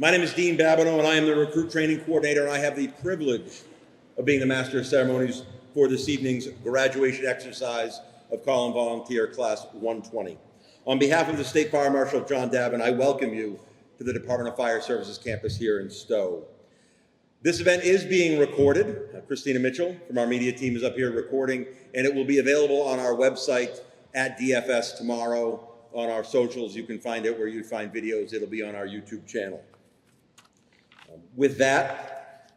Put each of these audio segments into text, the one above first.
My name is Dean Babineau, and I am the Recruit Training Coordinator, and I have the privilege of being the Master of Ceremonies for this evening's graduation exercise of Call and Volunteer Class 120. On behalf of the State Fire Marshal John Davin, I welcome you to the Department of Fire Services campus here in Stow. This event is being recorded. Christina Mitchell from our media team is up here recording, and it will be available on our website at DFS tomorrow. On our socials, you can find it where you find videos. It'll be on our YouTube channel. With that,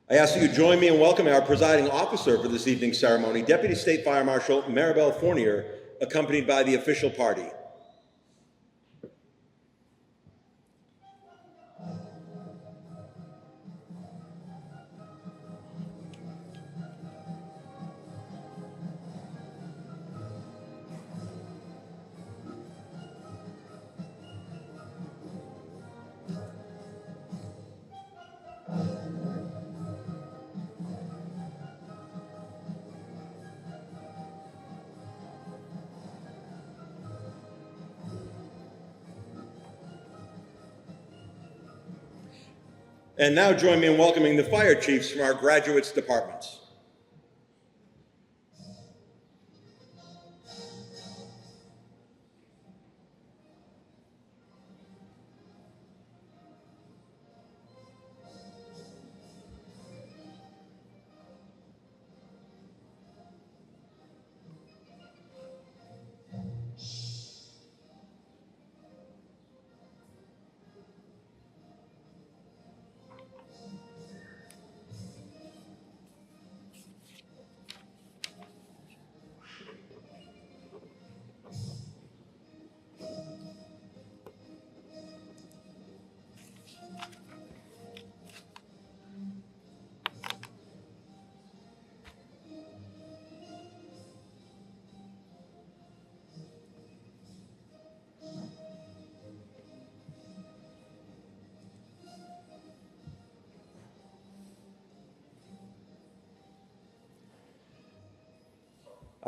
I ask that you join me in welcoming our presiding officer for this evening's ceremony, Deputy State Fire Marshal Maribel Fournier, accompanied by the official party. And now join me in welcoming the fire chiefs from our graduates departments.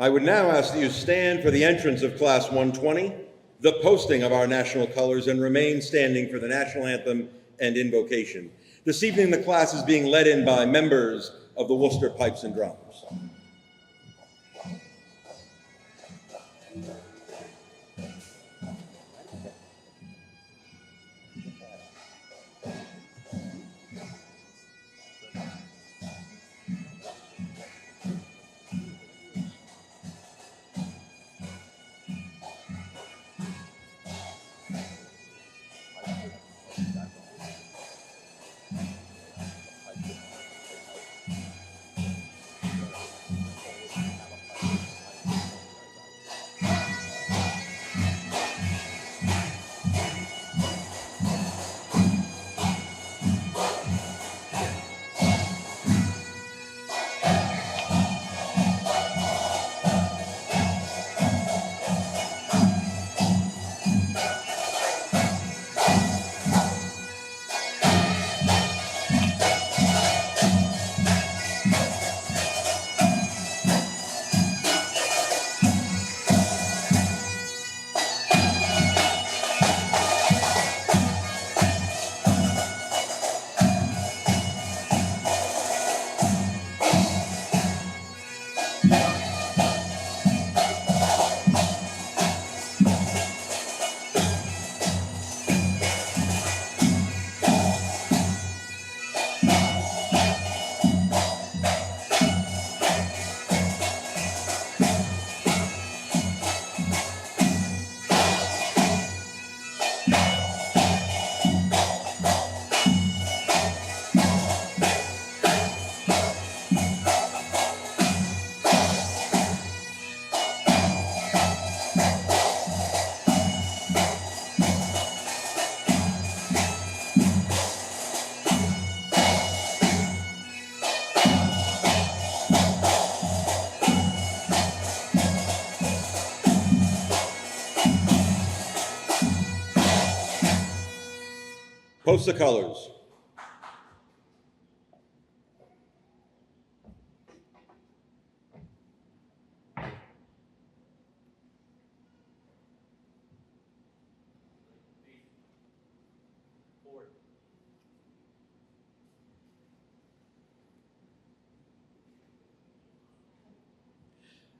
I would now ask that you stand for the entrance of Class 120, the posting of our national colors, and remain standing for the national anthem and invocation. This evening, the class is being led in by members of the Worcester Pipes and Drums. Post the colors.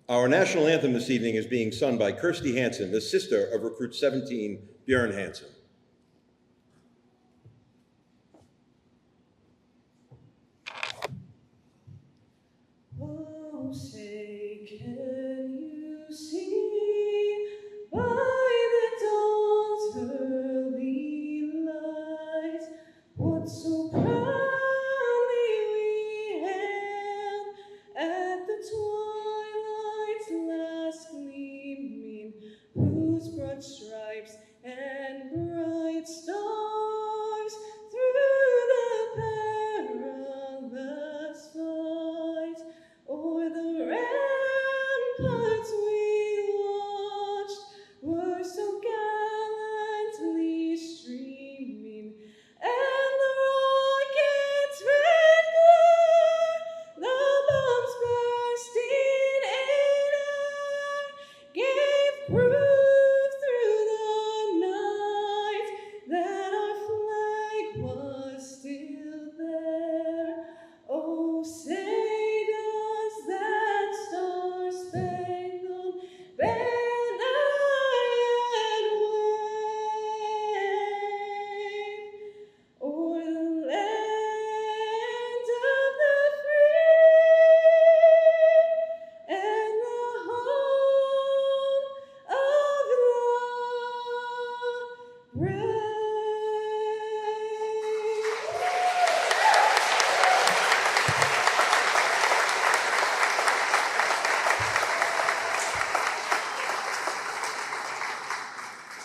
Our national anthem this evening is being sung by Kirsty Hansen, the sister of Recruit 17, Björn Hansen. Oh, say, can you see by the dawn's early light what so proudly we hailed at the twilight's last gleaming, whose broad stripes and bright stars through the perilous fight o'er the ramparts we watched were so gallantly streaming, and the rocket's red glare, the bombs bursting in air, gave proof through the night that our flag was still there. Oh, say does that star-spangled banner yet wave o'er the land of the free and the home of the brave?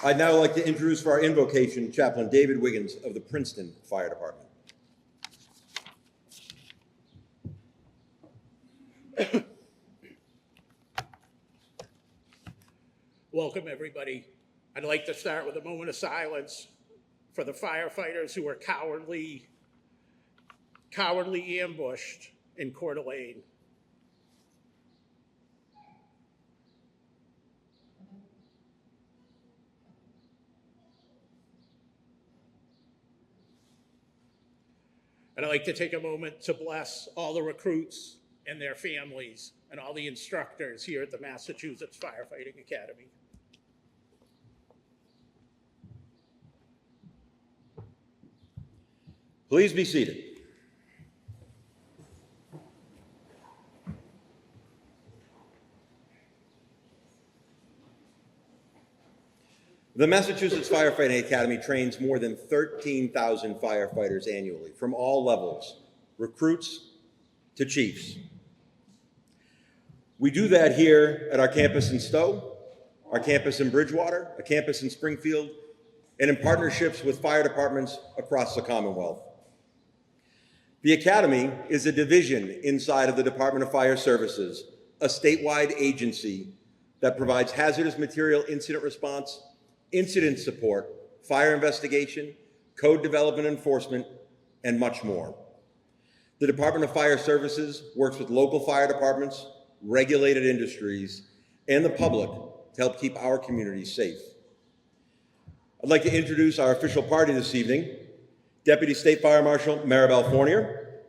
I'd now like to introduce for our invocation Chaplain David Wiggins of the Princeton Fire Department. Welcome, everybody. I'd like to start with a moment of silence for the firefighters who were cowardly ambushed in Coeur d'Alene. And I'd like to take a moment to bless all the recruits and their families and all the instructors here at the Massachusetts Firefighting Academy. Please be seated. The Massachusetts Firefighting Academy trains more than 13,000 firefighters annually from all levels, recruits to chiefs. We do that here at our campus in Stow, our campus in Bridgewater, a campus in Springfield, and in partnerships with fire departments across the Commonwealth. The Academy is a division inside of the Department of Fire Services, a statewide agency that provides hazardous material incident response, incident support, fire investigation, code development enforcement, and much more. The Department of Fire Services works with local fire departments, regulated industries, and the public to help keep our communities safe. I'd like to introduce our official party this evening, Deputy State Fire Marshal Maribel Fournier,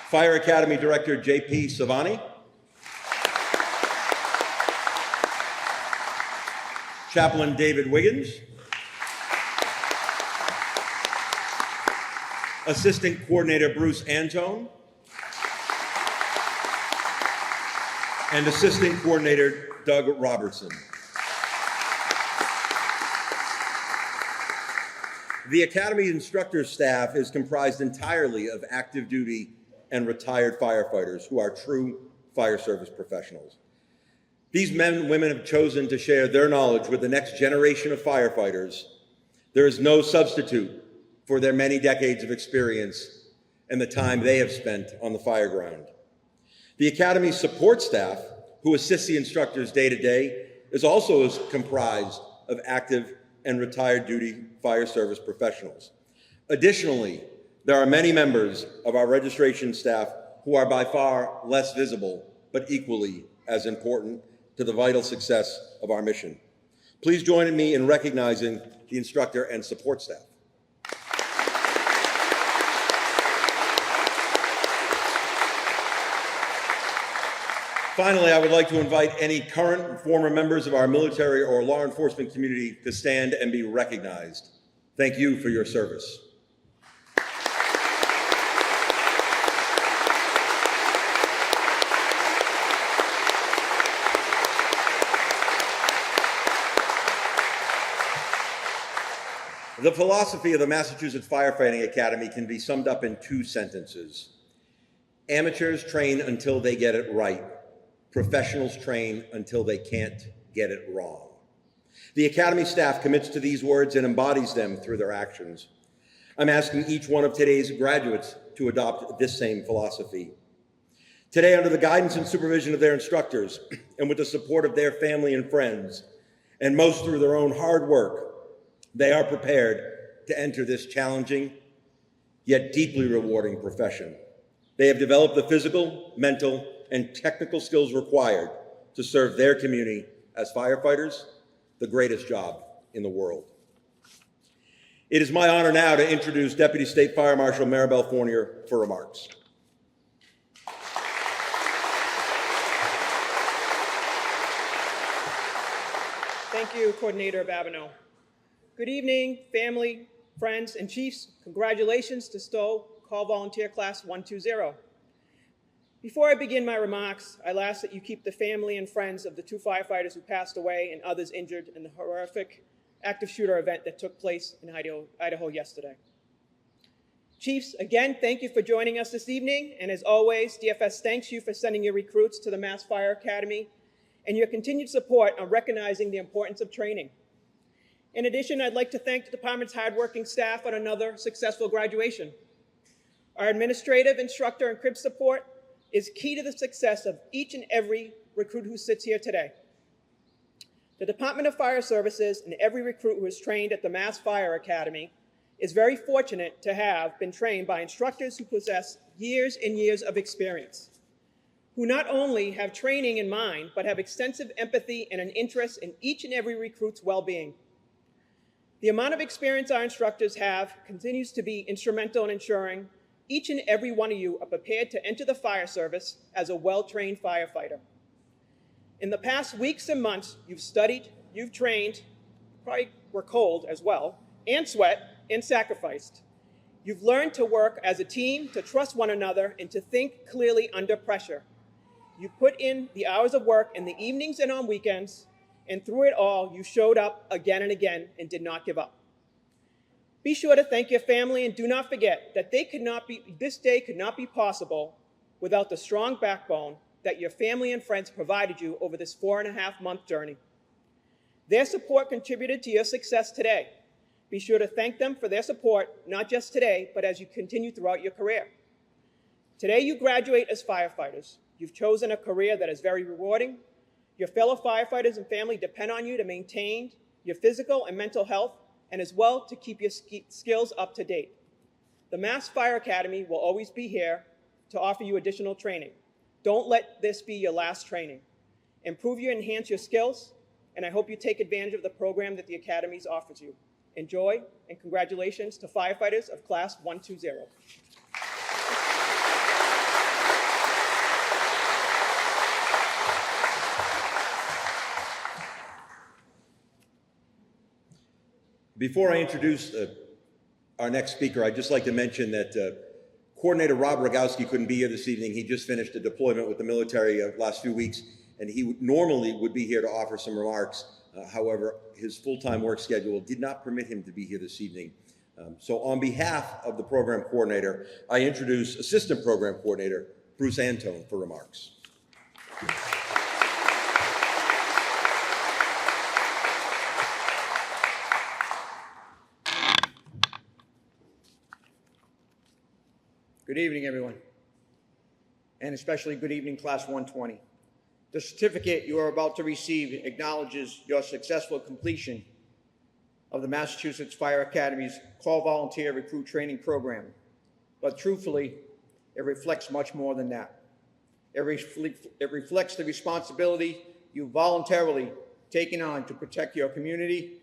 Fire Academy Director J.P. Savani, Chaplain David Wiggins, Assistant Coordinator Bruce Antone, and Assistant Coordinator Doug Robertson. The Academy instructor staff is comprised entirely of active duty and retired firefighters who are true fire service professionals. These men and women have chosen to share their knowledge with the next generation of firefighters. There is no substitute for their many decades of experience and the time they have spent on the fire ground. The Academy's support staff, who assists the instructors day to day, is also comprised of active and retired duty fire service professionals. Additionally, there are many members of our registration staff who are by far less visible, but equally as important to the vital success of our mission. Please join me in recognizing the instructor and support staff. Finally, I would like to invite any current and former members of our military or law enforcement community to stand and be recognized. Thank you for your service. The philosophy of the Massachusetts Firefighting Academy can be summed up in 2 sentences. Amateurs train until they get it right. Professionals train until they can't get it wrong. The Academy staff commits to these words and embodies them through their actions. I'm asking each one of today's graduates to adopt this same philosophy. Today, under the guidance and supervision of their instructors, and with the support of their family and friends, and most through their own hard work, they are prepared to enter this challenging, yet deeply rewarding profession. They have developed the physical, mental, and technical skills required to serve their community as firefighters, the greatest job in the world. It is my honor now to introduce Deputy State Fire Marshal Maribel Fournier for remarks. Thank you, Coordinator Babineau. Good evening, family, friends, and chiefs. Congratulations to Stow Call Volunteer Class 120. Before I begin my remarks, I'll ask that you keep the family and friends of the 2 firefighters who passed away and others injured in the horrific active shooter event that took place in Idaho yesterday. Chiefs, again, thank you for joining us this evening. And as always, DFS thanks you for sending your recruits to the Mass Fire Academy and your continued support on recognizing the importance of training. In addition, I'd like to thank the department's hardworking staff on another successful graduation. Our administrative, instructor, and crib support is key to the success of each and every recruit who sits here today. The Department of Fire Services and every recruit who is trained at the Mass Fire Academy is very fortunate to have been trained by instructors who possess years and years of experience, who not only have training in mind, but have extensive empathy and an interest in each and every recruit's well-being. The amount of experience our instructors have continues to be instrumental in ensuring each and every one of you are prepared to enter the fire service as a well-trained firefighter. In the past weeks and months, you've studied, you've trained, probably were cold as well, and sweat, and sacrificed. You've learned to work as a team, to trust one another, and to think clearly under pressure. You put in the hours of work in the evenings and on weekends, and through it all, you showed up again and again and did not give up. Be sure to thank your family and do not forget that this day could not be possible without the strong backbone that your family and friends provided you over this 4.5-month journey. Their support contributed to your success today. Be sure to thank them for their support, not just today, but as you continue throughout your career. Today, you graduate as firefighters. You've chosen a career that is very rewarding. Your fellow firefighters and family depend on you to maintain your physical and mental health, and as well to keep your skills up to date. The Mass Fire Academy will always be here to offer you additional training. Don't let this be your last training. Improve and enhance your skills, and I hope you take advantage of the program that the Academy offers you. Enjoy, and congratulations to firefighters of Class 120. Before I introduce our next speaker, I'd just like to mention that Coordinator Rob Rogowski couldn't be here this evening. He just finished a deployment with the military last few weeks, and he normally would be here to offer some remarks. However, his full-time work schedule did not permit him to be here this evening. So on behalf of the program coordinator, I introduce Assistant Program Coordinator Bruce Antone for remarks. Good evening, everyone, and especially good evening, Class 120. The certificate you are about to receive acknowledges your successful completion of the Massachusetts Fire Academy's Call Volunteer Recruit Training Program. But truthfully, it reflects much more than that. It reflects the responsibility you voluntarily taken on to protect your community,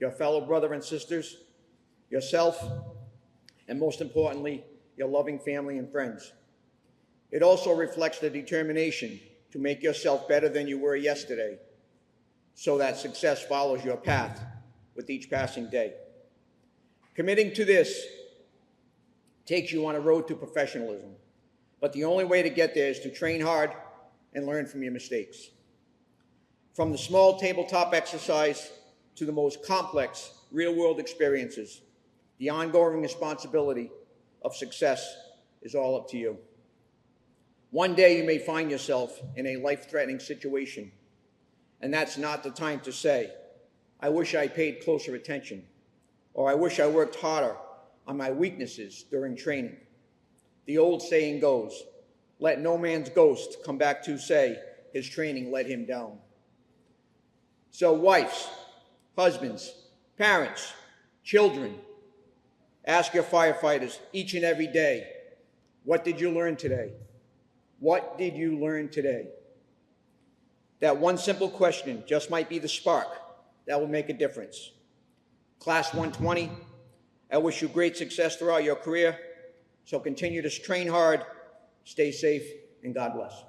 your fellow brother and sisters, yourself, and most importantly, your loving family and friends. It also reflects the determination to make yourself better than you were yesterday so that success follows your path with each passing day. Committing to this takes you on a road to professionalism, but the only way to get there is to train hard and learn from your mistakes. From the small tabletop exercise to the most complex real-world experiences, the ongoing responsibility of success is all up to you. One day you may find yourself in a life-threatening situation, and that's not the time to say, I wish I paid closer attention, or I wish I worked harder on my weaknesses during training. The old saying goes, let no man's ghost come back to say his training let him down. So wives, husbands, parents, children, ask your firefighters each and every day, what did you learn today? What did you learn today? That one simple question just might be the spark that will make a difference. Class 120, I wish you great success throughout your career, so continue to train hard, stay safe, and God bless.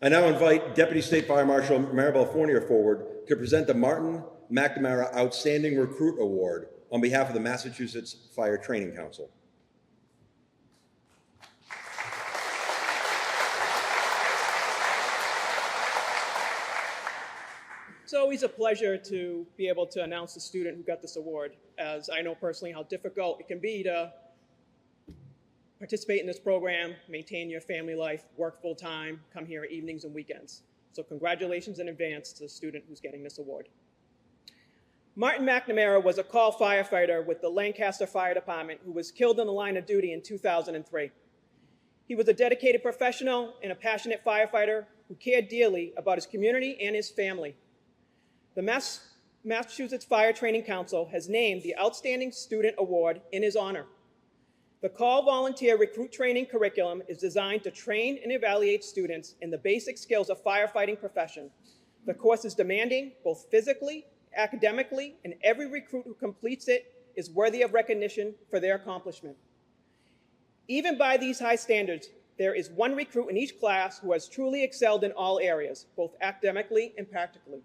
I now invite Deputy State Fire Marshal Maribel Fournier forward to present the Martin McNamara Outstanding Recruit Award on behalf of the Massachusetts Fire Training Council. It's always a pleasure to be able to announce the student who got this award, as I know personally how difficult it can be to participate in this program, maintain your family life, work full-time, come here evenings and weekends. So congratulations in advance to the student who's getting this award. Martin McNamara was a call firefighter with the Lancaster Fire Department who was killed in the line of duty in 2003. He was a dedicated professional and a passionate firefighter who cared dearly about his community and his family. The Massachusetts Fire Training Council has named the Outstanding Student Award in his honor. The Call Volunteer Recruit Training curriculum is designed to train and evaluate students in the basic skills of firefighting profession. The course is demanding, both physically, academically, and every recruit who completes it is worthy of recognition for their accomplishment. Even by these high standards, there is one recruit in each class who has truly excelled in all areas, both academically and practically.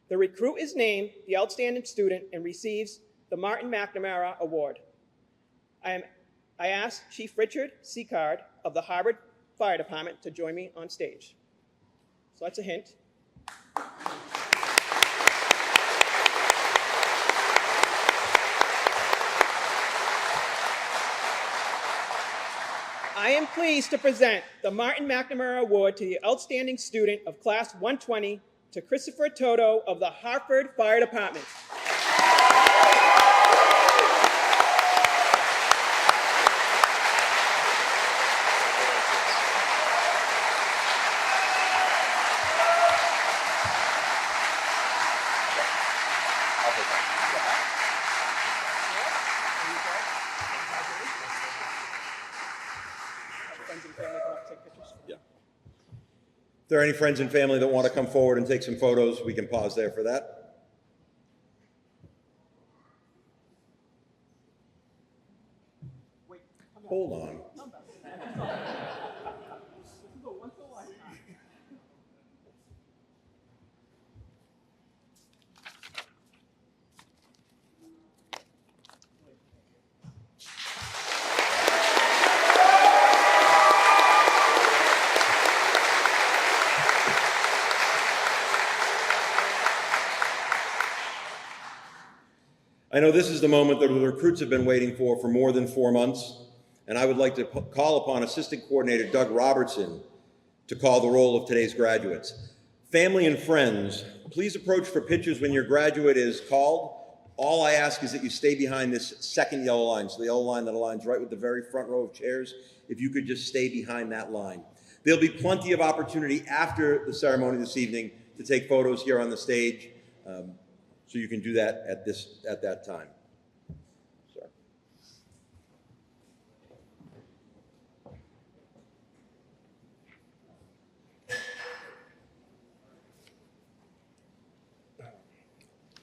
The recruit is named the outstanding student and receives the Martin McNamara Award. I ask Chief Richard Seacard of the Harvard Fire Department to join me on stage. So that's a hint. I am pleased to present the Martin McNamara Award to the outstanding student of Class 120 to Christopher Toto of the Hartford Fire Department. If there are any friends and family that want to come forward and take some photos, we can pause there for that. Hold on. I know this is the moment that the recruits have been waiting for more than 4 months, and I would like to call upon Assistant Coordinator Doug Robertson to call the roll of today's graduates. Family and friends, please approach for pictures when your graduate is called. All I ask is that you stay behind this second yellow line, so the yellow line that aligns right with the very front row of chairs, if you could just stay behind that line. There'll be plenty of opportunity after the ceremony this evening to take photos here on the stage. So you can do that at that time. Sorry.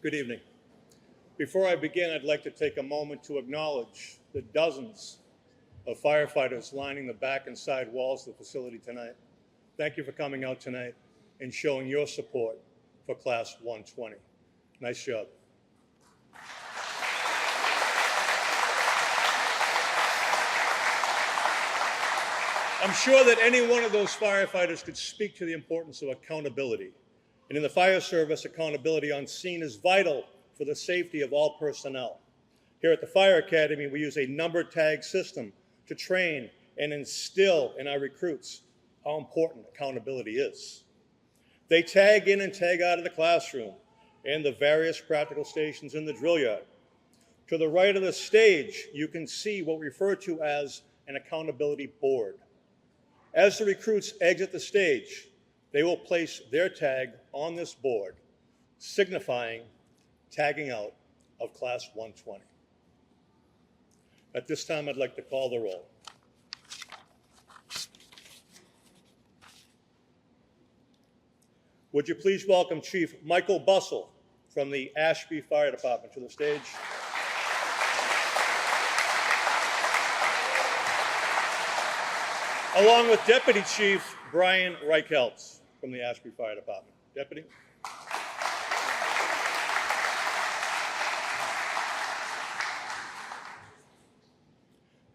Good evening. Before I begin, I'd like to take a moment to acknowledge the dozens of firefighters lining the back and side walls of the facility tonight. Thank you for coming out tonight and showing your support for Class 120. Nice job. I'm sure that any one of those firefighters could speak to the importance of accountability. And in the fire service, accountability on scene is vital for the safety of all personnel. Here at the Fire Academy, we use a number tag system to train and instill in our recruits how important accountability is. They tag in and tag out of the classroom and the various practical stations in the drill yard. To the right of the stage, you can see what we refer to as an accountability board. As the recruits exit the stage, they will place their tag on this board, signifying tagging out of Class 120. At this time, I'd like to call the roll. Would you please welcome Chief Michael Bussell from the Ashby Fire Department to the stage. Along with Deputy Chief Brian Reichelt from the Ashby Fire Department. Deputy.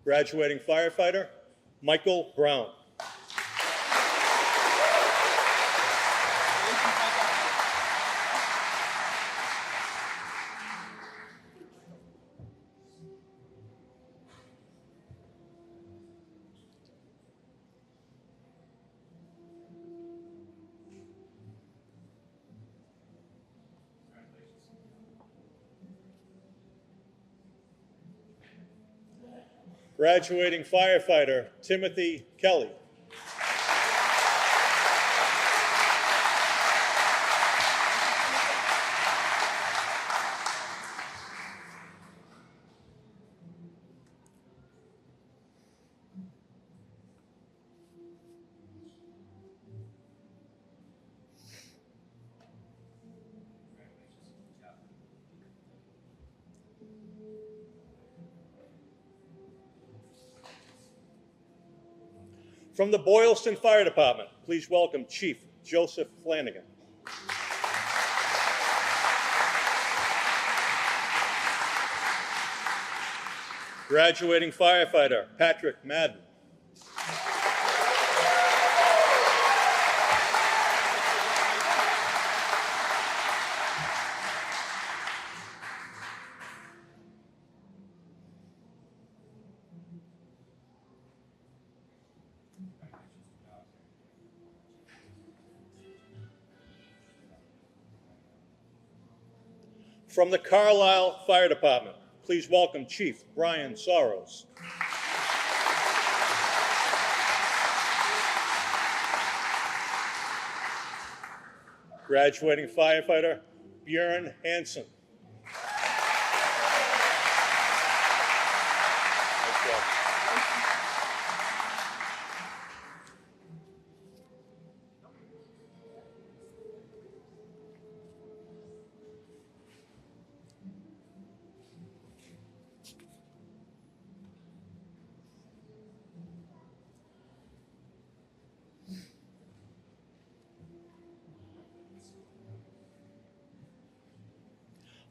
Graduating firefighter, Michael Brown. Graduating firefighter, Timothy Kelly. From the Boylston Fire Department, please welcome Chief Joseph Flanagan. Graduating firefighter, Patrick Madden. From the Carlisle Fire Department, please welcome Chief Brian Soros. Graduating firefighter, Bjorn Hansen.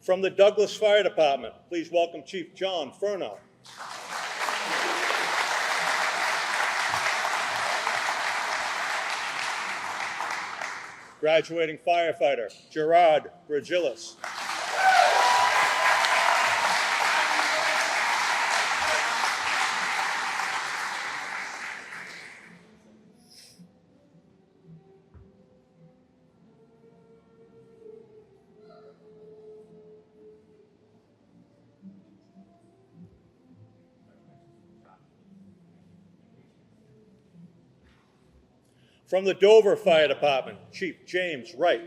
From the Douglas Fire Department, please welcome Chief John Furnow. Graduating firefighter, Gerard Virgilis. From the Dover Fire Department, Chief James Wright.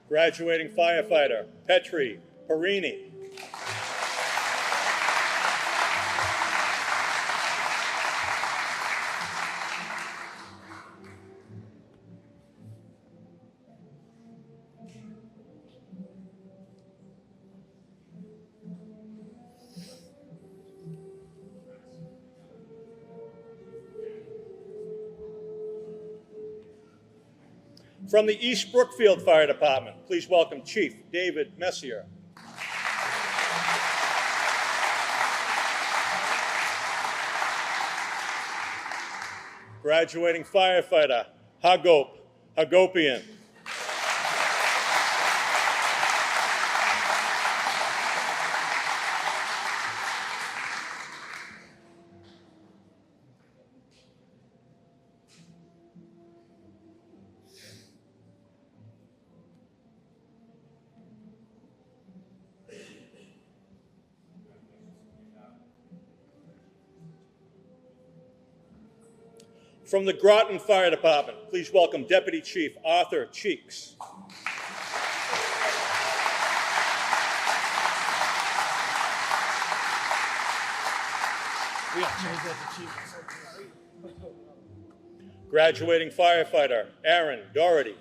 Graduating firefighter, Petri Perini. From the East Brookfield Fire Department, please welcome Chief David Messier. Graduating firefighter Hagopian. From the Groton Fire Department, please welcome Deputy Chief Arthur Cheeks. Graduating firefighter Aaron Doherty.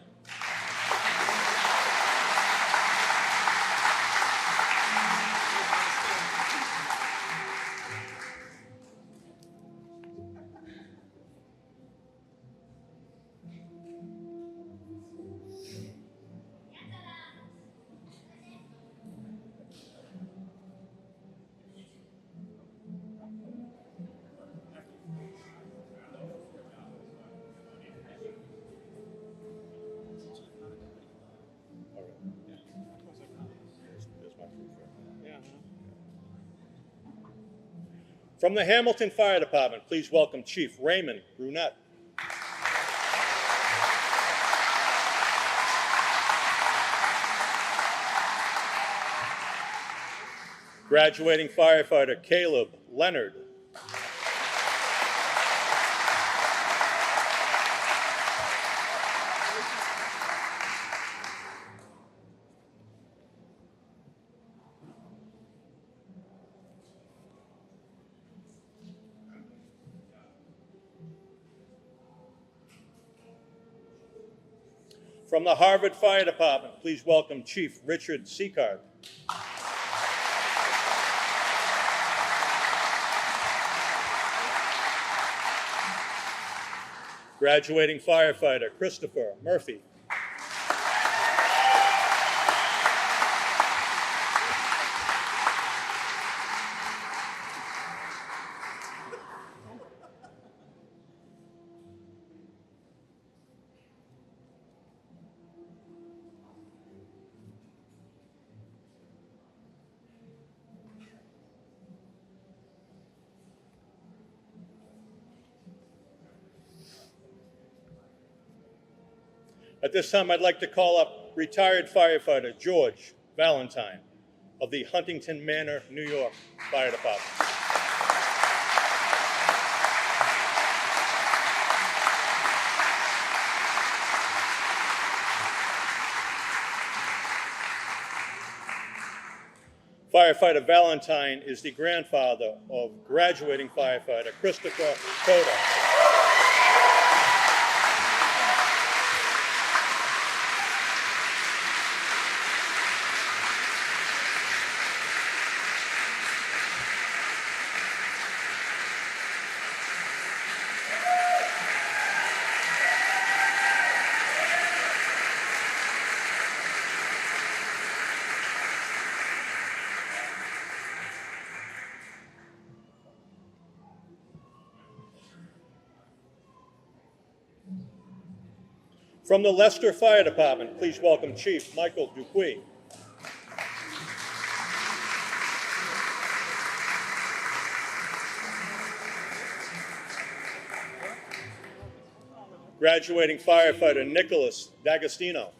From the Hamilton Fire Department, please welcome Chief Raymond Brunette. Graduating firefighter Caleb Leonard. From the Harvard Fire Department, please welcome Chief Richard Seacard. Graduating firefighter Christopher Murphy. At this time, I'd like to call up retired firefighter George Valentine of the Huntington Manor, New York Fire Department. Firefighter Valentine is the grandfather of graduating firefighter Christopher Coda. From the Leicester Fire Department, please welcome Chief Michael Dupuy. Graduating firefighter Nicholas D'Agostino.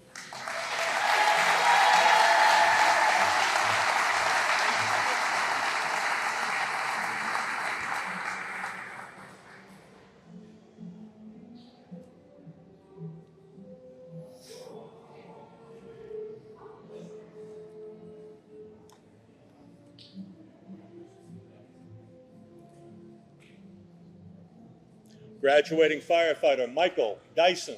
Graduating firefighter Michael Dyson.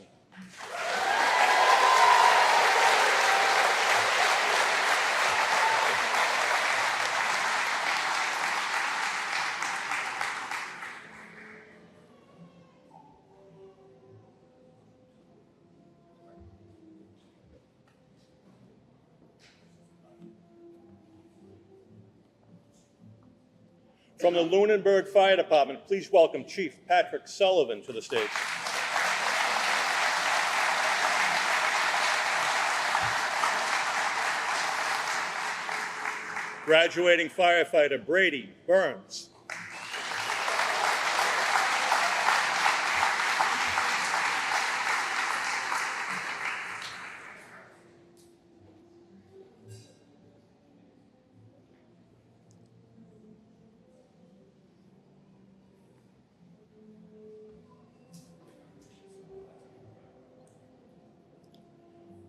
From the Lunenburg Fire Department, please welcome Chief Patrick Sullivan to the stage. Graduating firefighter Brady Burns.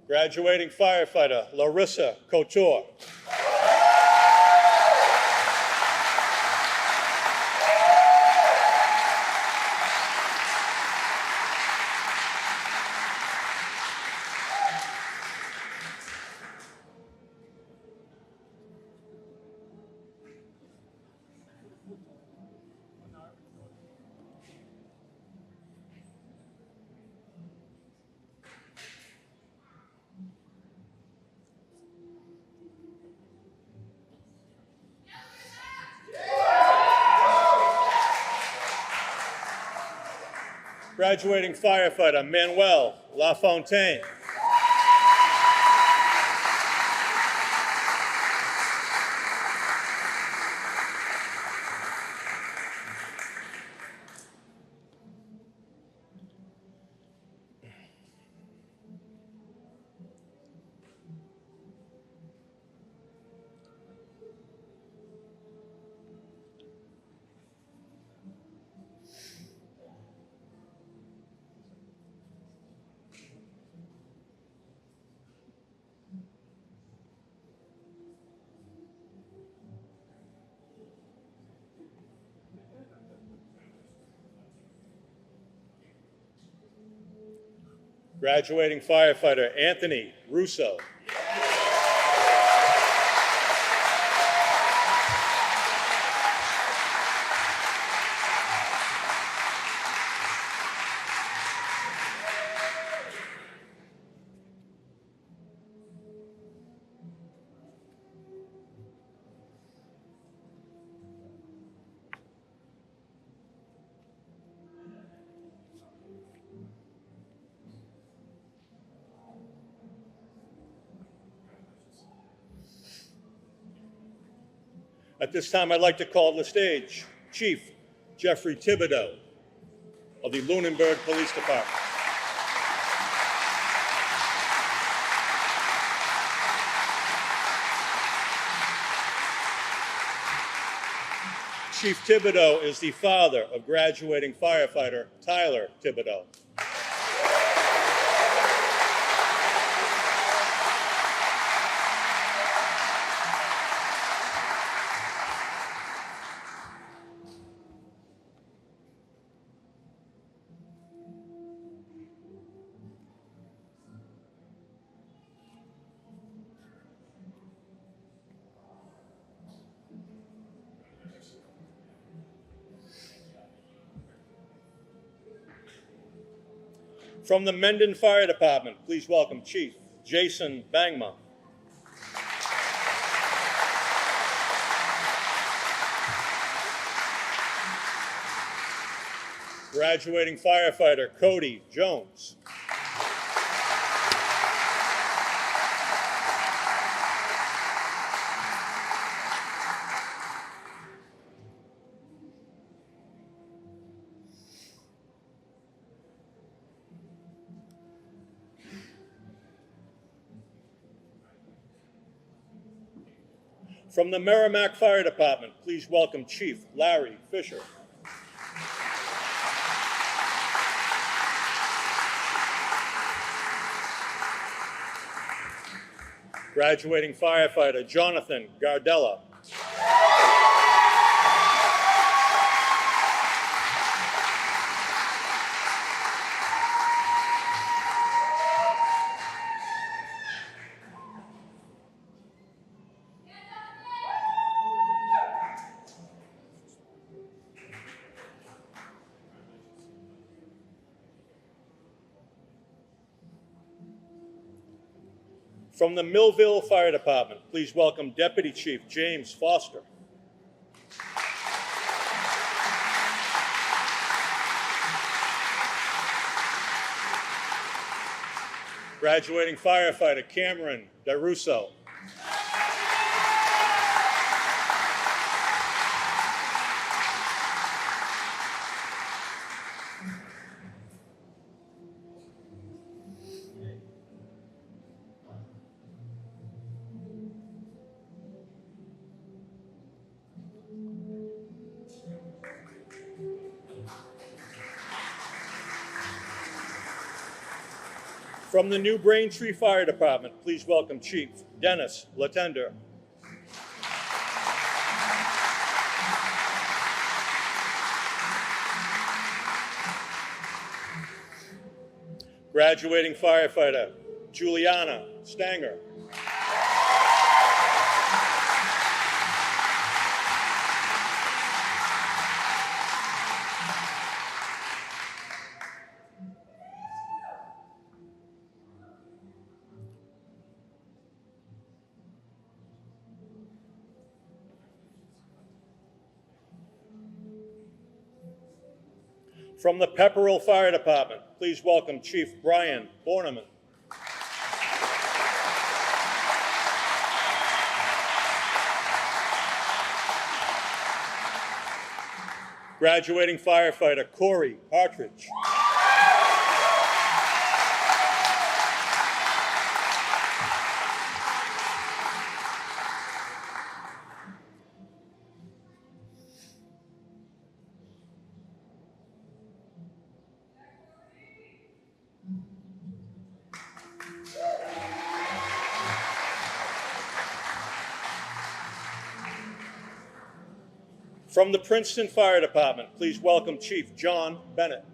Graduating firefighter Larissa Couture. Graduating firefighter Manuel LaFontaine. Graduating firefighter Anthony Russo. At this time, I'd like to call to the stage Chief Jeffrey Thibodeau of the Lunenburg Police Department. Chief Thibodeau is the father of graduating firefighter Tyler Thibodeau. From the Mendon Fire Department, please welcome Chief Jason Bangma. Graduating firefighter Cody Jones. From the Merrimack Fire Department, please welcome Chief Larry Fisher. Graduating firefighter Jonathan Gardella. From the Millville Fire Department, please welcome Deputy Chief James Foster. Graduating firefighter Cameron DeRusso. From the New Braintree Fire Department, please welcome Chief Dennis Latender. Graduating firefighter Juliana Stanger. From the Pepperell Fire Department, please welcome Chief Brian Borneman. Graduating firefighter Corey Partridge. From the Princeton Fire Department, please welcome Chief John Bennett.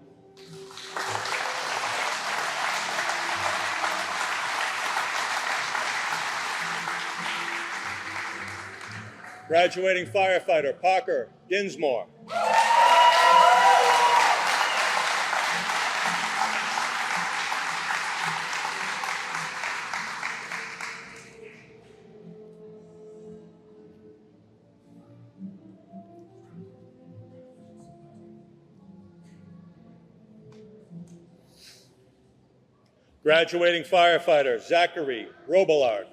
Graduating firefighter Parker Dinsmore. Graduating firefighter Zachary Robillard.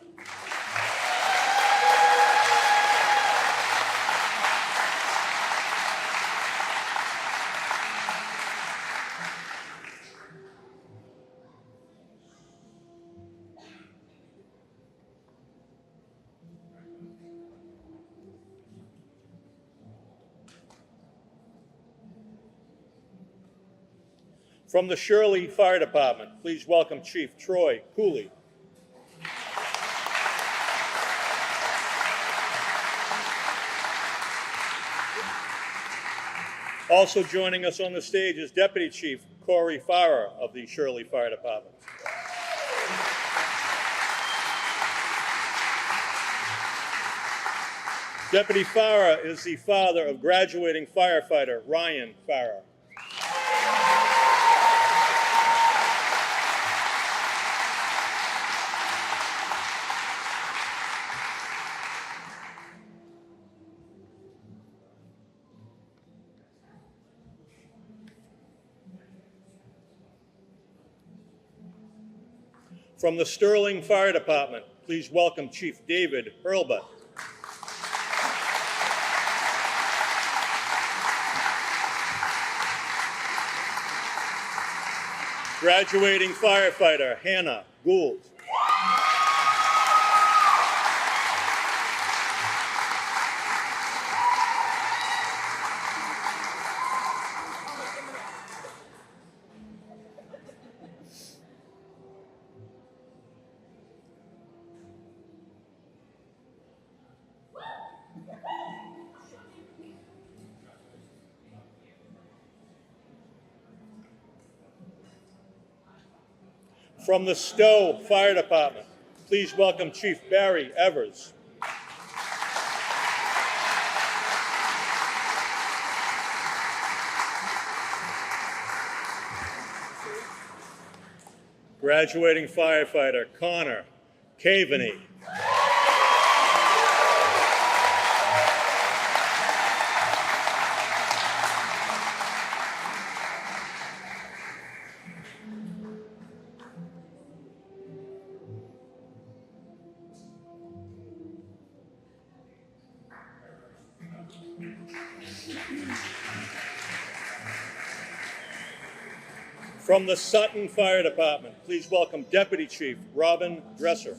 From the Shirley Fire Department, please welcome Chief Troy Cooley. Also joining us on the stage is Deputy Chief Corey Farrer of the Shirley Fire Department. Deputy Farrer is the father of graduating firefighter Ryan Farrer. From the Sterling Fire Department, please welcome Chief David Hurlbut. Graduating firefighter Hannah Gould. From the Stow Fire Department, please welcome Chief Barry Evers. Graduating firefighter Connor Caveney. From the Sutton Fire Department, please welcome Deputy Chief Robin Dresser.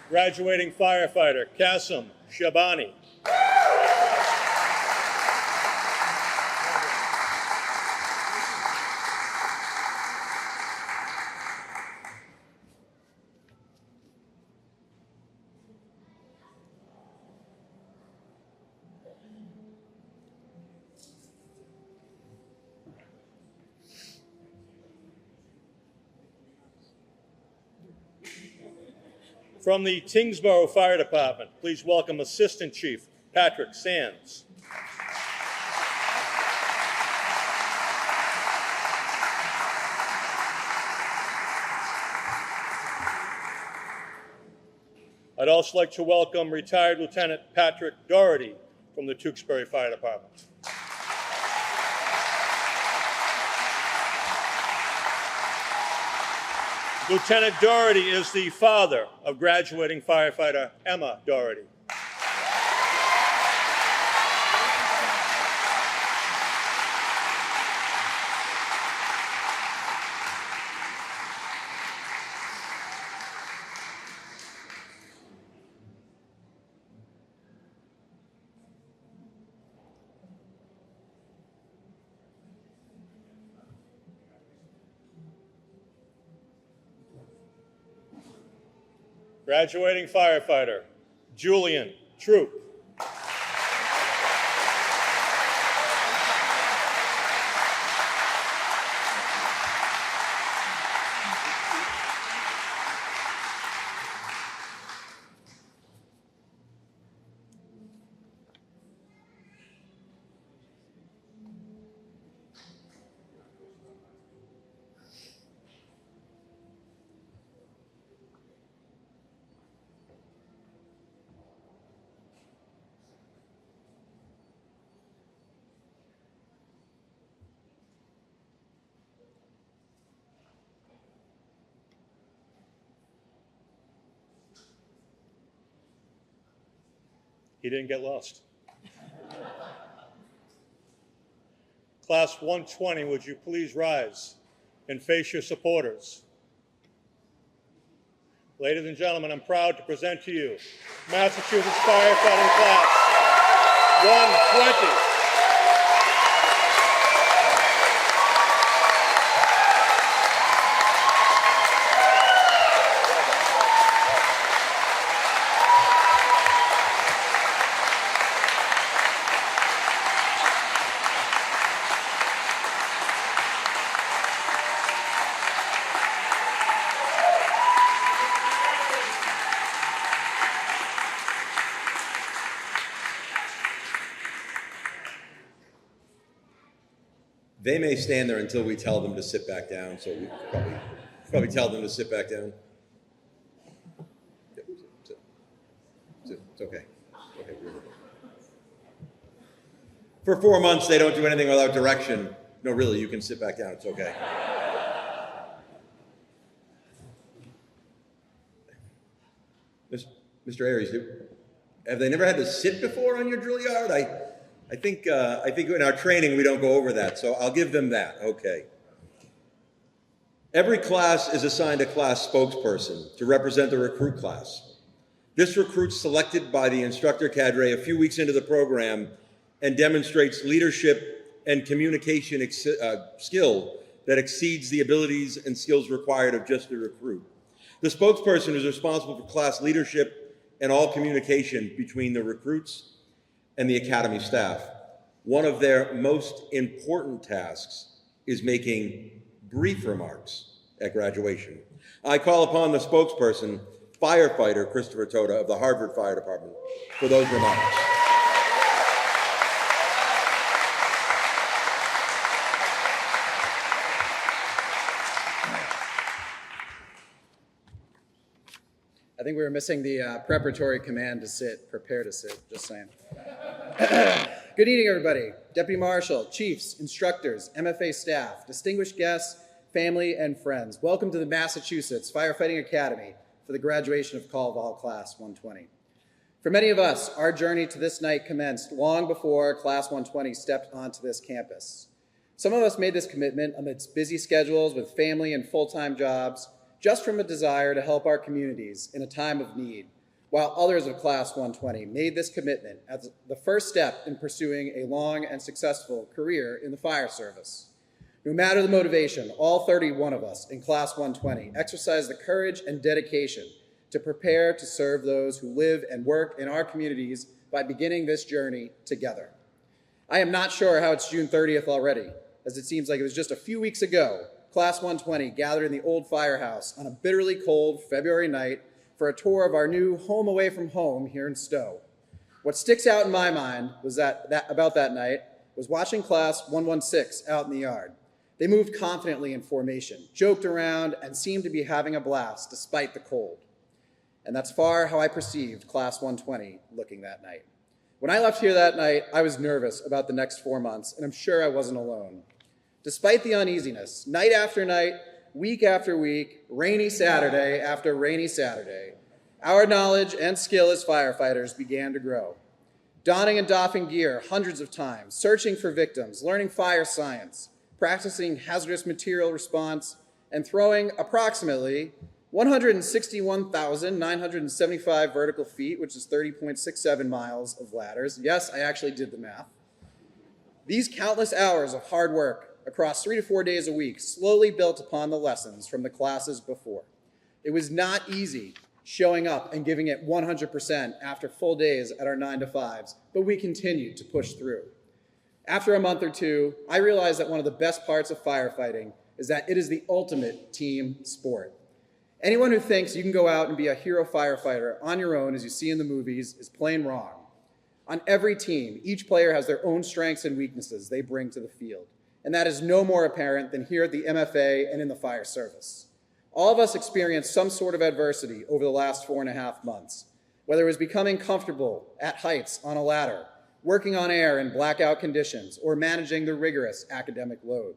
Graduating firefighter Qasim Shabani. From the Tingsboro Fire Department, please welcome Assistant Chief Patrick Sands. I'd also like to welcome retired Lieutenant Patrick Doherty from the Tewksbury Fire Department. Lieutenant Doherty is the father of graduating firefighter Emma Doherty. Graduating firefighter Julian Troop. He didn't get lost. Class 120, would you please rise and face your supporters? Ladies and gentlemen, I'm proud to present to you Massachusetts Firefighting Class 120. They may stand there until we tell them to sit back down, so we probably tell them to sit back down. Yep, sit. It's okay. Okay. For 4 months, they don't do anything without direction. No, really, you can sit back down. It's okay. Mr. Aries, have they never had to sit before on your drill yard? I think in our training we don't go over that, so I'll give them that. Okay. Every class is assigned a class spokesperson to represent the recruit class. This recruit's selected by the instructor cadre a few weeks into the program and demonstrates leadership and communication skill that exceeds the abilities and skills required of just a recruit. The spokesperson is responsible for class leadership and all communication between the recruits and the academy staff. One of their most important tasks is making brief remarks at graduation. I call upon the spokesperson, firefighter Christopher Toda of the Harvard Fire Department, for those remarks. I think we were missing the preparatory command to sit, prepare to sit, just saying. Good evening, everybody. Deputy Marshal, chiefs, instructors, MFA staff, distinguished guests, family, and friends. Welcome to the Massachusetts Firefighting Academy for the graduation of Call of All Class 120. For many of us, our journey to this night commenced long before Class 120 stepped onto this campus. Some of us made this commitment amidst busy schedules with family and full-time jobs, just from a desire to help our communities in a time of need, while others of Class 120 made this commitment as the first step in pursuing a long and successful career in the fire service. No matter the motivation, all 31 of us in Class 120 exercised the courage and dedication to prepare to serve those who live and work in our communities by beginning this journey together. I am not sure how it's June 30th already, as it seems like it was just a few weeks ago, Class 120 gathered in the old firehouse on a bitterly cold February night for a tour of our new home away from home here in Stow. What sticks out in my mind was about that night was watching Class 116 out in the yard. They moved confidently in formation, joked around, and seemed to be having a blast despite the cold. And that's far how I perceived Class 120 looking that night. When I left here that night, I was nervous about the next 4 months, and I'm sure I wasn't alone. Despite the uneasiness, night after night, week after week, rainy Saturday after rainy Saturday, our knowledge and skill as firefighters began to grow. Donning and doffing gear hundreds of times, searching for victims, learning fire science, practicing hazardous material response, and throwing approximately 161,975 vertical feet, which is 30.67 miles of ladders. Yes, I actually did the math. These countless hours of hard work across 3 to 4 days a week slowly built upon the lessons from the classes before. It was not easy showing up and giving it 100% after full days at our 9 to 5s, but we continued to push through. After a month or two, I realized that one of the best parts of firefighting is that it is the ultimate team sport. Anyone who thinks you can go out and be a hero firefighter on your own, as you see in the movies, is plain wrong. On every team, each player has their own strengths and weaknesses they bring to the field, and that is no more apparent than here at the MFA and in the fire service. All of us experienced some sort of adversity over the last 4.5 months, whether it was becoming comfortable at heights on a ladder, working on air in blackout conditions, or managing the rigorous academic load.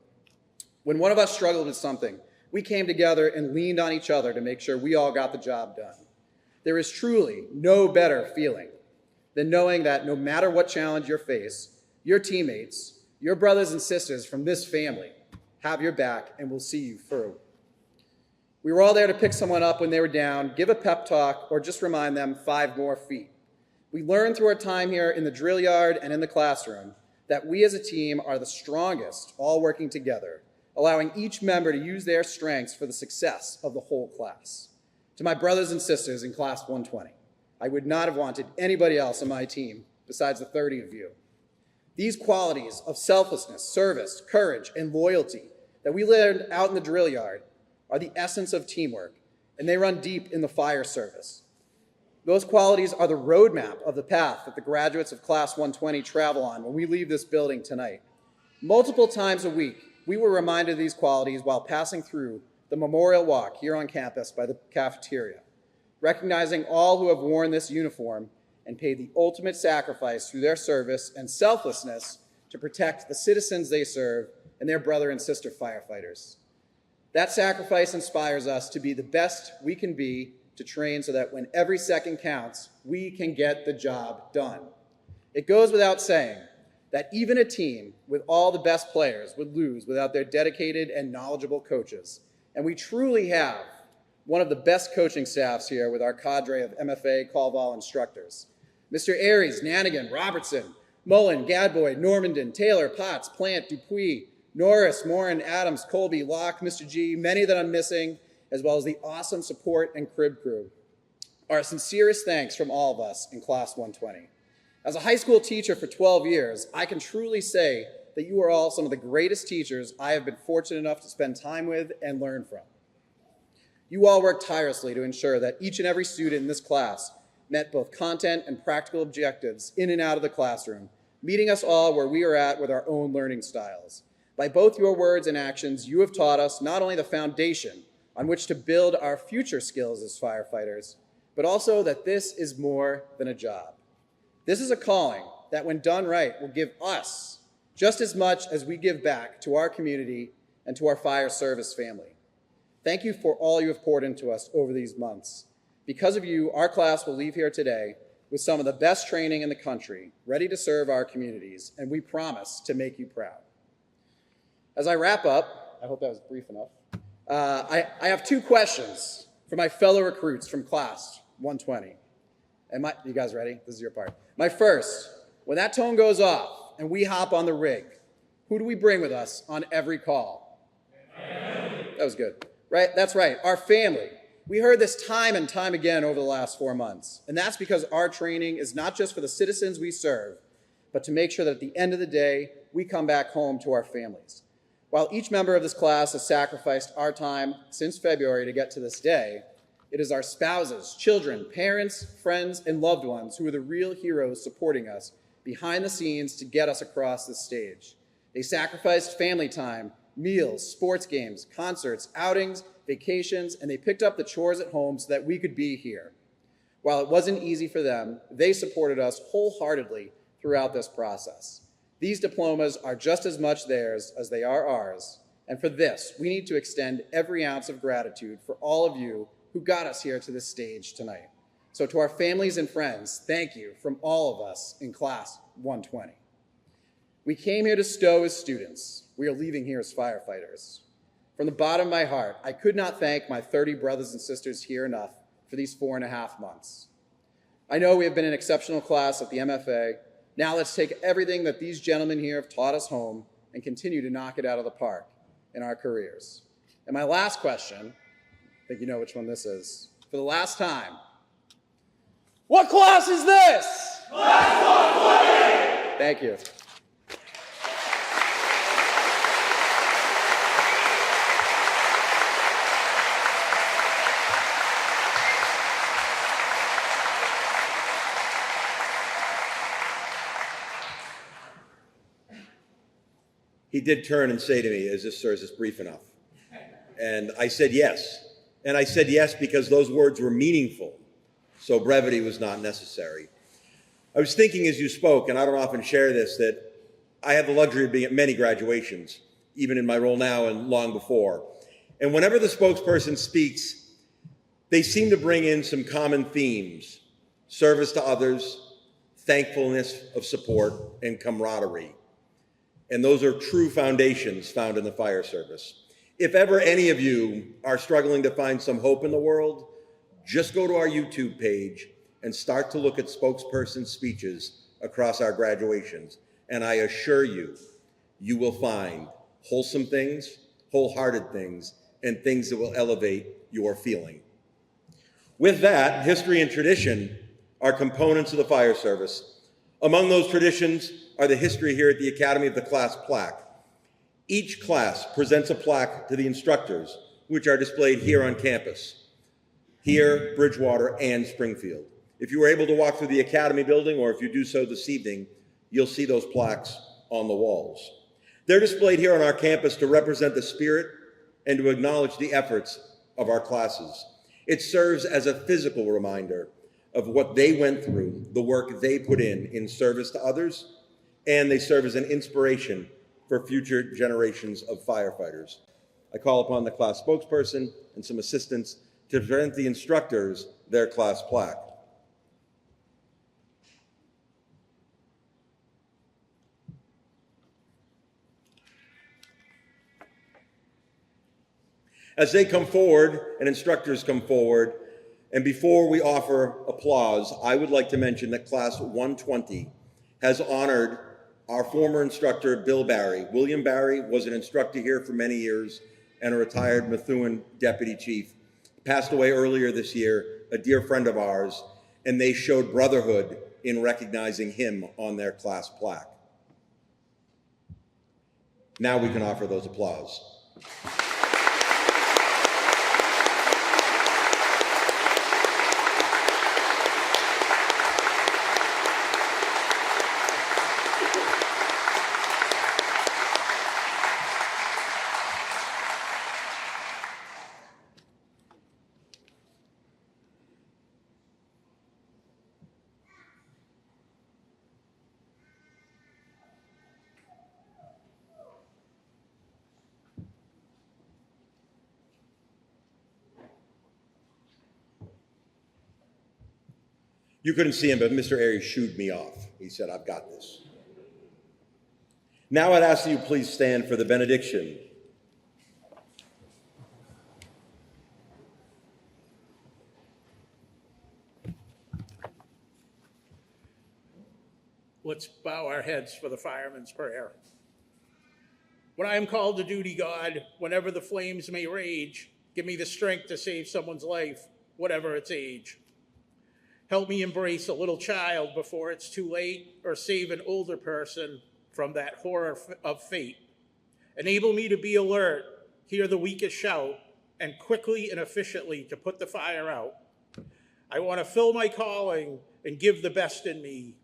When one of us struggled with something, we came together and leaned on each other to make sure we all got the job done. There is truly no better feeling than knowing that no matter what challenge you face, your teammates, your brothers and sisters from this family have your back and will see you through. We were all there to pick someone up when they were down, give a pep talk, or just remind them 5 more feet. We learned through our time here in the drill yard and in the classroom that we as a team are the strongest, all working together, allowing each member to use their strengths for the success of the whole class. To my brothers and sisters in Class 120, I would not have wanted anybody else on my team besides the 30 of you. These qualities of selflessness, service, courage, and loyalty that we learned out in the drill yard are the essence of teamwork, and they run deep in the fire service. Those qualities are the roadmap of the path that the graduates of Class 120 travel on when we leave this building tonight. Multiple times a week, we were reminded of these qualities while passing through the memorial walk here on campus by the cafeteria, recognizing all who have worn this uniform and paid the ultimate sacrifice through their service and selflessness to protect the citizens they serve and their brother and sister firefighters. That sacrifice inspires us to be the best we can be, to train so that when every second counts, we can get the job done. It goes without saying that even a team with all the best players would lose without their dedicated and knowledgeable coaches. And we truly have one of the best coaching staffs here with our cadre of MFA call vol instructors. Mr. Aries, Nanigan, Robertson, Mullen, Gadboy, Normandin, Taylor, Potts, Plant, Dupuis, Norris, Morin, Adams, Colby, Locke, Mr. G, many that I'm missing, as well as the awesome support and crib crew. Our sincerest thanks from all of us in Class 120. As a high school teacher for 12 years, I can truly say that you are all some of the greatest teachers I have been fortunate enough to spend time with and learn from. You all work tirelessly to ensure that each and every student in this class met both content and practical objectives in and out of the classroom, meeting us all where we are at with our own learning styles. By both your words and actions, you have taught us not only the foundation on which to build our future skills as firefighters, but also that this is more than a job. This is a calling that, when done right, will give us just as much as we give back to our community and to our fire service family. Thank you for all you have poured into us over these months. Because of you, our class will leave here today with some of the best training in the country, ready to serve our communities, and we promise to make you proud. As I wrap up, I hope that was brief enough, I have two questions for my fellow recruits from class 120. You guys ready? This is your part. My first, when that tone goes off and we hop on the rig, who do we bring with us on every call? Family. That was good. Right? That's right, our family. We heard this time and time again over the last 4 months, and that's because our training is not just for the citizens we serve, but to make sure that at the end of the day, we come back home to our families. While each member of this class has sacrificed our time since February to get to this day, it is our spouses, children, parents, friends, and loved ones who are the real heroes supporting us behind the scenes to get us across this stage. They sacrificed family time, meals, sports games, concerts, outings, vacations, and they picked up the chores at home so that we could be here. While it wasn't easy for them, they supported us wholeheartedly throughout this process. These diplomas are just as much theirs as they are ours, and for this, we need to extend every ounce of gratitude for all of you who got us here to this stage tonight. So to our families and friends, thank you from all of us in class 120. We came here to Stow as students. We are leaving here as firefighters. From the bottom of my heart, I could not thank my 30 brothers and sisters here enough for these 4.5 months. I know we have been an exceptional class at the MFA. Now let's take everything that these gentlemen here have taught us home and continue to knock it out of the park in our careers. And my last question, I think you know which one this is, for the last time. What class is this? Class 120! Thank you. He did turn and say to me, is this brief enough? And I said yes. And I said yes because those words were meaningful, so brevity was not necessary. I was thinking as you spoke, and I don't often share this, that I have the luxury of being at many graduations, even in my role now and long before. And whenever the spokesperson speaks, they seem to bring in some common themes: service to others, thankfulness of support, and camaraderie. And those are true foundations found in the fire service. If ever any of you are struggling to find some hope in the world, just go to our YouTube page and start to look at spokesperson speeches across our graduations. And I assure you, you will find wholesome things, wholehearted things, and things that will elevate your feeling. With that, history and tradition are components of the fire service. Among those traditions are the history here at the Academy of the class plaque. Each class presents a plaque to the instructors, which are displayed here on campus, here, Bridgewater, and Springfield. If you were able to walk through the Academy building, or if you do so this evening, you'll see those plaques on the walls. They're displayed here on our campus to represent the spirit and to acknowledge the efforts of our classes. It serves as a physical reminder of what they went through, the work they put in service to others, and they serve as an inspiration for future generations of firefighters. I call upon the class spokesperson and some assistants to present the instructors their class plaque. As they come forward and instructors come forward, and before we offer applause, I would like to mention that class 120 has honored our former instructor, Bill Barry. William Barry was an instructor here for many years and a retired Methuen deputy chief. Passed away earlier this year, a dear friend of ours, and they showed brotherhood in recognizing him on their class plaque. Now we can offer those applause. You couldn't see him, but Mr. Aries shooed me off. He said, I've got this. Now I'd ask that you please stand for the benediction. Let's bow our heads for the fireman's prayer. When I am called to duty, God, whenever the flames may rage, give me the strength to save someone's life, whatever its age. Help me embrace a little child before it's too late, or save an older person from that horror of fate. Enable me to be alert, hear the weakest shout, and quickly and efficiently to put the fire out. I want to fill my calling and give the best in me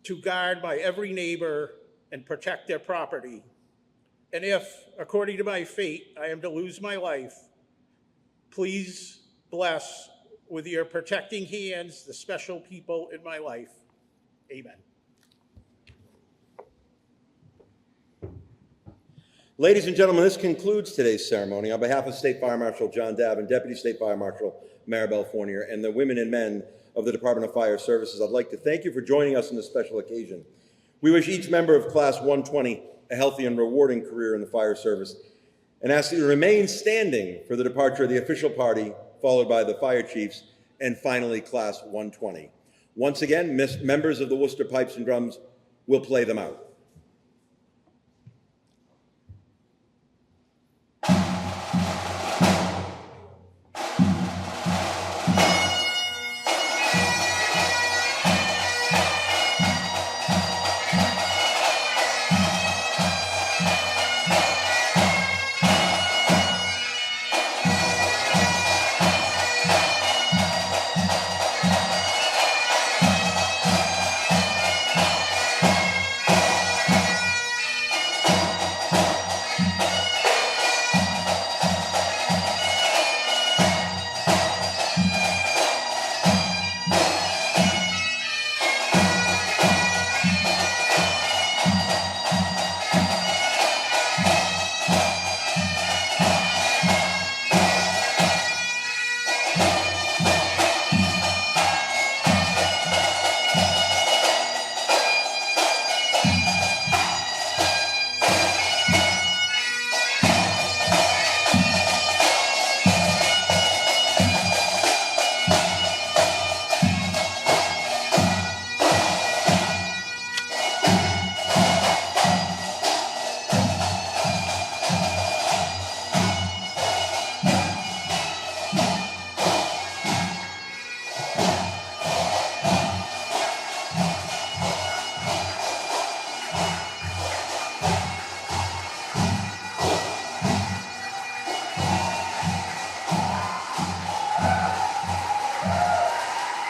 to guard my every neighbor and protect their property. And if, according to my fate, I am to lose my life, please bless with your protecting hands the special people in my life. Amen. Ladies and gentlemen, this concludes today's ceremony. On behalf of State Fire Marshal John Dabb and Deputy State Fire Marshal Maribel Fournier and the women and men of the Department of Fire Services, I'd like to thank you for joining us on this special occasion. We wish each member of Class 120 a healthy and rewarding career in the fire service and ask that you remain standing for the departure of the official party, followed by the fire chiefs, and finally Class 120. Once again, members of the Worcester Pipes and Drums will play them out.